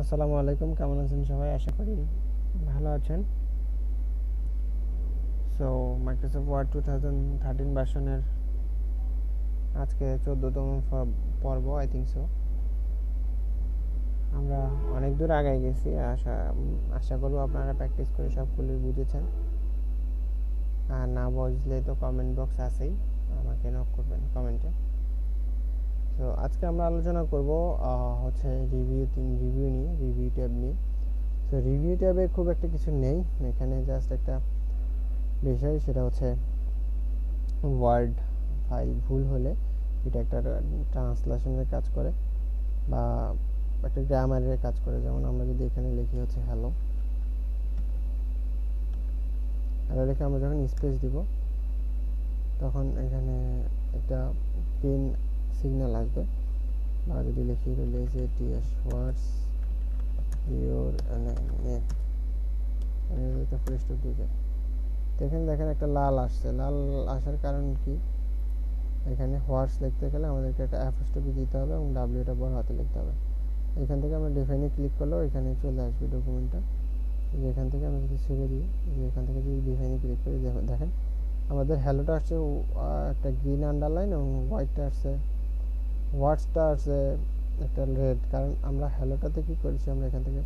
আসসালামু আলাইকুম, কেমন আছেন সবাই? আশা করি ভালো আছেন। সো মাইক্রোসফট ওয়ার্ড 2013 ভার্সনের আজকে 14তম পর্ব, আই থিঙ্ক সো। আমরা অনেক দূর আগায় গেছি। আশা করবো আপনারা প্র্যাকটিস করে সবগুলোই বুঝেছেন। আর না বুঝলে তো কমেন্ট বক্স আছেই, আমাকে নক করবেন কমেন্টে। তো আজকে আমরা আলোচনা করব হচ্ছে রিভিউ ট্যাব নিয়ে। তো রিভিউ ট্যাবে খুব একটা কিছু নেই এখানে, জাস্ট একটা বিষয়, সেটা হচ্ছে ওয়ার্ড ফাইল ভুল হলে এটা একটা ট্রান্সলেশনের কাজ করে বা একটা গ্রামারের কাজ করে। যেমন আমরা যদি এখানে লিখি হচ্ছে হ্যালো লিখে আমরা যখন স্পেস দিব তখন এখানে একটা পিন সিগন্যাল আসবে। বা যদি লিখি রিলিজ টিএস ওয়ার্ডস ইউর নেম, এটা ফুল স্টপ দিয়ে যায়। তো এখানে দেখেন একটা লাল আসছে। লাল আসার কারণ কি? এখানে হোয়াটস লিখতে গেলে আমাদেরকে একটা অ্যাপোস্ট্রফি দিতে হবে এবং ডাব্লিউটা বড় হাতে লিখতে হবে। এখান থেকে আমরা ডিফাইনে ক্লিক করলেও এখানে চলে আসবে ডকুমেন্টটা। এখান থেকে আমরা যদি ছেড়ে দিই, এখান থেকে যদি ডিফাইনে ক্লিক করি, দেখেন আমাদের হ্যালোটা আসছে একটা গ্রিন আন্ডারলাইন এবং হোয়াইটটা আসছে, ওয়ার্ডসটা আসছে একটা রেড। কারণ আমরা হ্যালোটাতে কী করেছি, আমরা এখান থেকে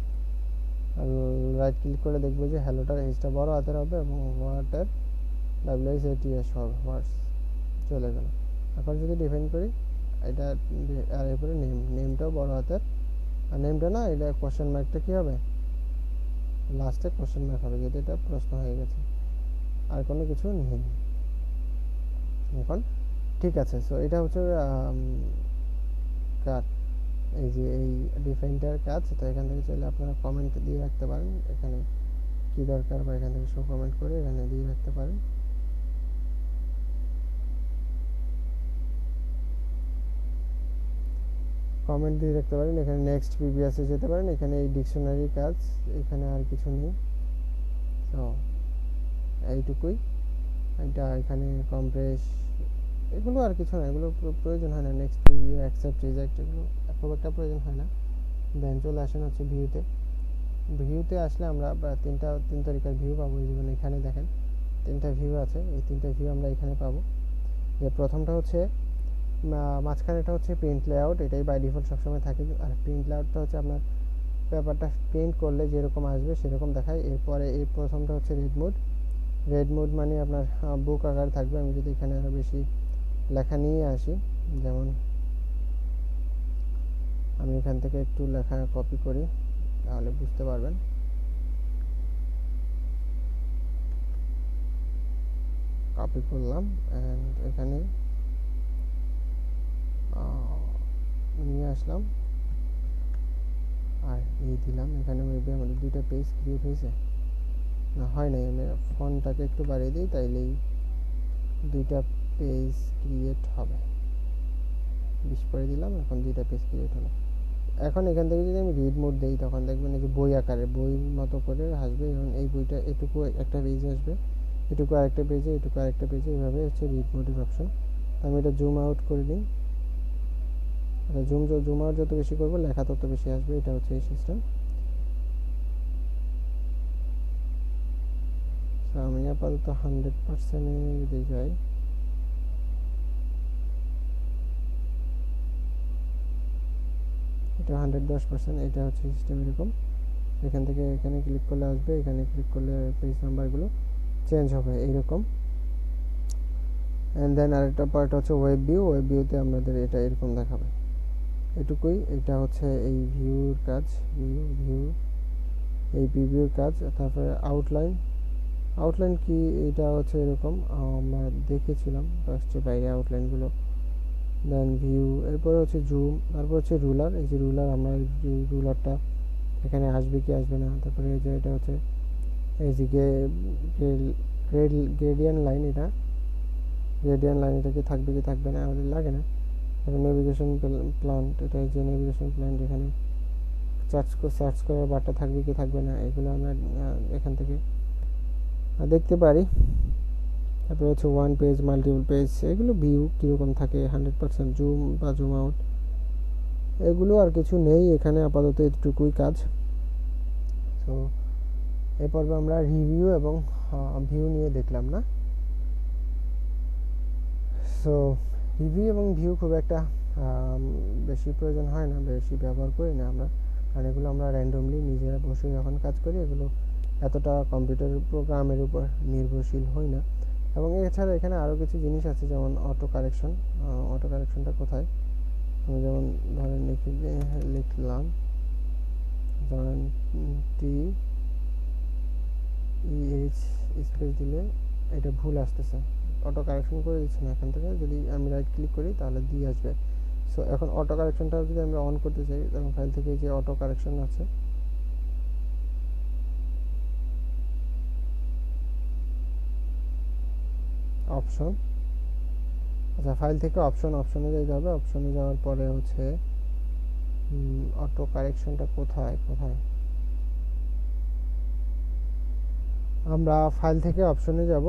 রাইট ক্লিক করে দেখবো যে হ্যালোটার এইচটা বড় হাতের হবে এবং ওয়ার্ডের WSATS হবে, ওয়ার্ডস চলে গেল। এখন যদি ডিফাইন করি এটা, আর এরপরে নেমটাও বড় হাতের, আর নেমটা না, এটা কোশ্চেন মার্কটা কী হবে, লাস্টে কোশ্চেন মার্ক হবে, যেটা এটা প্রশ্ন হয়ে গেছে, আর কোনো কিছু নেই। এখন ঠিক আছে। সো এটা হচ্ছে কাজ, এই যে এই ডিফাইনটার কাজ। তো এখান থেকে চাইলে আপনারা কমেন্ট দিয়ে রাখতে পারেন এখানে কি দরকার, বা এখান থেকে শো কমেন্ট করে এখানে দিয়ে রাখতে পারেন। কমেন্ট দিয়ে রাখতে পারেন। এখানে নেক্সট প্রিভিয়াসে যেতে পারেন। এখানে এই ডিকশনারির কাজ, এখানে আর কিছু নেই। তো এইটুকুই। এটা এখানে কমপ্রেস, এগুলো আর কিছু না, এগুলো প্রয়োজন হয় না। নেক্সট প্রিভিউ, অ্যাকসেপ্ট, রিজেক্ট, এগুলো খুব একটা প্রয়োজন হয় না। দেন চলে আসেন হচ্ছে ভিউতে আসলে আমরা তিন তরিকার ভিউ পাবো। যেমন এখানে দেখেন 3টা ভিউ আছে, এই 3টা ভিউ আমরা এখানে পাবো। যে প্রথমটা হচ্ছে মাঝখানেটা হচ্ছে প্রিন্ট লেআউট, এটাই বাই ডিফল্ট সবসময় থাকে। আর প্রিন্ট লেআউটটা হচ্ছে আপনার পেপারটা প্রিন্ট করলে যেরকম আসবে সেরকম দেখায়। এরপরে এই প্রথমটা হচ্ছে রেড মোড মানে আপনার বুক আকার থাকবে। আমি যদি এখানে আরও বেশি লেখা নিয়ে আসি, যেমন আমি এখান থেকে একটু লেখা কপি করি, তাহলে বুঝতে পারবেন। কপি করলাম অ্যান্ড এখানে নিয়ে আসলাম আর এই দিলাম। এখানে মেবি আমাদের 2টা পেজ ক্রিয়েট হয়েছে, না হয় নাই। আমি ফন্টটাকে একটু বাড়িয়ে দিই, তাইলেই 2টা পেজ ক্রিয়েট হবে। 20 করে দিলাম, এখন 2টা পেজ ক্রিয়েট হলো। এখন এখান থেকে যদি আমি রিড মোড দিই, তখন দেখবেন এই যে বই আকারে, বই মতো করে আসবে। এবং এই বইটা এটুকু একটা পেজে আসবে, এটুকু আরেকটা পেজে, এটুকু আরেকটা পেজে, এইভাবে হচ্ছে রিড মোডের অপশন। আমি এটা জুম আউট করে নিই। জুম আউট যত বেশি করবো লেখা তত বেশি আসবে, এটা হচ্ছে এই সিস্টেম। আমি আপাতত 100%-এ যদি যাই, এটা 110%, এটা হচ্ছে সিস্টেম এরকম। এখান থেকে এখানে ক্লিক করলে আসবে, এখানে ক্লিক করলে পেজ নাম্বারগুলো চেঞ্জ হবে এইরকম। অ্যান্ড দেন আরেকটা পার্ট হচ্ছে ওয়েব ভিউতে আমাদের এটা এরকম দেখাবে। এটুকুই। এটা হচ্ছে এই ভিউর কাজ, এই প্রিভিউর কাজ। তারপরে আউটলাইন কি, এটা হচ্ছে এরকম, আমরা দেখেছিলাম ফার্স্টে বাইরে আউটলাইনগুলো। দেন ভিউ, এরপরে হচ্ছে জুম, তারপর হচ্ছে রুলার। এই যে রুলার, আমরা এই রুলারটা এখানে আসবে কি আসবে না। তারপরে এই যে এটা হচ্ছে এই যে গ্রেডিয়ান লাইন, এটা কি থাকবে কি থাকবে না, আমাদের লাগে না। তারপর নেভিগেশন প্ল্যান্ট, এটা যে নেভিগেশন প্ল্যান্ট, এখানে সার্চ করার বারটা থাকবে কি থাকবে না, এগুলো আমরা এখান থেকে দেখতে পারি। তারপরে হচ্ছে ওয়ান পেজ, মাল্টিপল পেজ, এগুলো ভিউ কীরকম থাকে, 100% জুম বা জুম আউট, এগুলো আর কিছু নেই এখানে, আপাতত এটুকুই কাজ। তো এই পর্বে আমরা রিভিউ এবং ভিউ নিয়ে দেখলাম না। সো রিভিউ এবং ভিউ খুব একটা বেশি প্রয়োজন হয় না, বেশি ব্যবহার করি না আমরা, কারণ এগুলো আমরা র্যান্ডমলি নিজেরা বসে যখন কাজ করি এগুলো এতটা কম্পিউটার প্রোগ্রামের উপর নির্ভরশীল হই না। এবং এছাড়া এখানে আরও কিছু জিনিস আছে, যেমন অটো কারেকশন। অটো কারেকশনটা কোথায়, আমি যেমন ধরেন লিখলাম ধরেন TEH স্পেস দিলে এটা ভুল আসতেছে, অটো কারেকশন করে দিচ্ছে না এখান থেকে। যদি আমি রাইট ক্লিক করি তাহলে দিয়ে আসবে। সো এখন অটো কারেকশনটা যদি আমরা অন করতে চাই, তখন ফাইল থেকে যে অটো কারেকশন আছে অপশন, আচ্ছা ফাইল থেকে অপশনে যেতে হবে। অপশনে যাওয়ার পরে হচ্ছে অটো কারেকশনটা কোথায় আমরা ফাইল থেকে অপশনে যাব।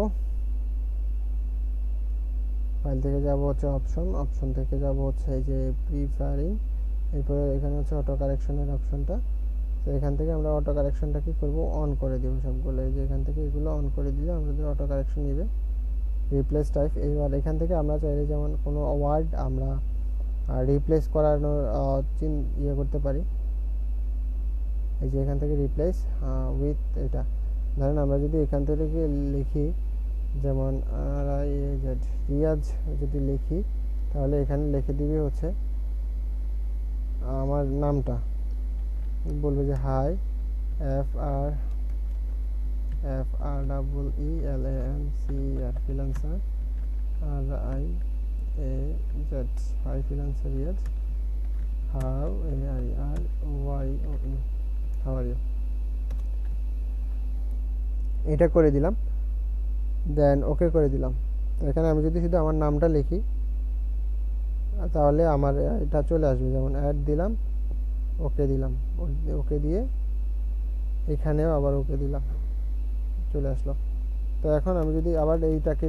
ফাইল থেকে যাব হচ্ছে অপশন থেকে যাব হচ্ছে এই যে প্রিফারিং, এরপরে এখানে হচ্ছে অটো কারেকশনের অপশনটা। তো এখান থেকে আমরা অটো কারেকশনটা কি করব, অন করে দেব সবগুলো। এই যে এখান থেকে এগুলো অন করে দিলে আমাদের অটো কারেকশন নেবে। রিপ্লেস টাইপ, এবার এখান থেকে আমরা চাইলে যেমন কোনো ওয়ার্ড আমরা রিপ্লেস করানোর ইয়ে করতে পারি। এই যে এখান থেকে রিপ্লেস উইথ, এটা ধরেন আমরা যদি এখান থেকে লিখি যেমন রিয়াজ যদি লিখি, তাহলে এখানে লিখে দিবে হচ্ছে আমার নামটা, বলবে যে hi FREELANCER freelancer RIAZ hi freelancer Riaz, how are you, এটা করে দিলাম। দেন ওকে করে দিলাম। তো এখানে আমি যদি শুধু আমার নামটা লিখি তাহলে আমার এটা চলে আসবে, যেমন অ্যাড দিলাম, ওকে দিলাম, ওকে দিয়ে এখানেও আবার ওকে দিলাম, চলে আসলো। তো এখন আমি যদি আবার এইটাকে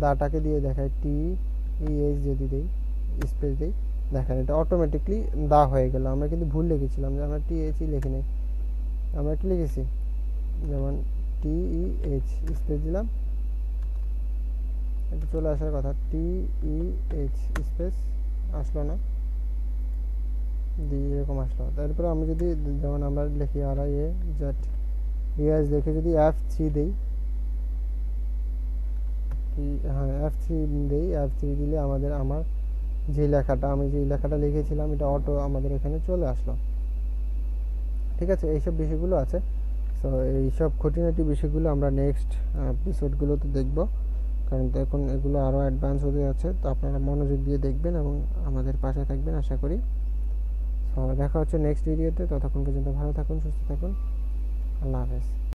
দাটাকে দিয়ে দেখাই, TEH যদি দিই স্পেস দিই, দেখেন এটা অটোমেটিকলি দা হয়ে গেল। আমরা কিন্তু ভুল লিখেছিলাম, যে আমরা TH লিখি নাই, আমরা কি লিখেছি, যেমন TEH স্পেস দিলাম, এটা চলে আসার কথা, TEH স্পেস আসলো না, দিয়ে এরকম আসলো। তারপরে আমি যদি যেমন আমরা লিখি RIAZ রিয়াজ দেখে যদি F3 দিই, হ্যাঁ F3 দিই, F3 দিলে আমাদের আমার আমি যে লেখাটা লিখেছিলাম এটা অটো আমাদের এখানে চলে আসলো। ঠিক আছে, এইসব বিষয়গুলো আছে। সো এইসব খুঁটিনাটি বিষয়গুলো আমরা নেক্সট এপিসোডগুলোতে দেখব, কারণ এখন এগুলো আরও অ্যাডভান্স হতে যাচ্ছে। তো আপনারা মনোযোগ দিয়ে দেখবেন এবং আমাদের পাশে থাকবেন আশা করি। তো দেখা হচ্ছে নেক্সট ভিডিওতে, ততক্ষণ পর্যন্ত ভালো থাকুন, সুস্থ থাকুন, আল্লাহ হাফেজ।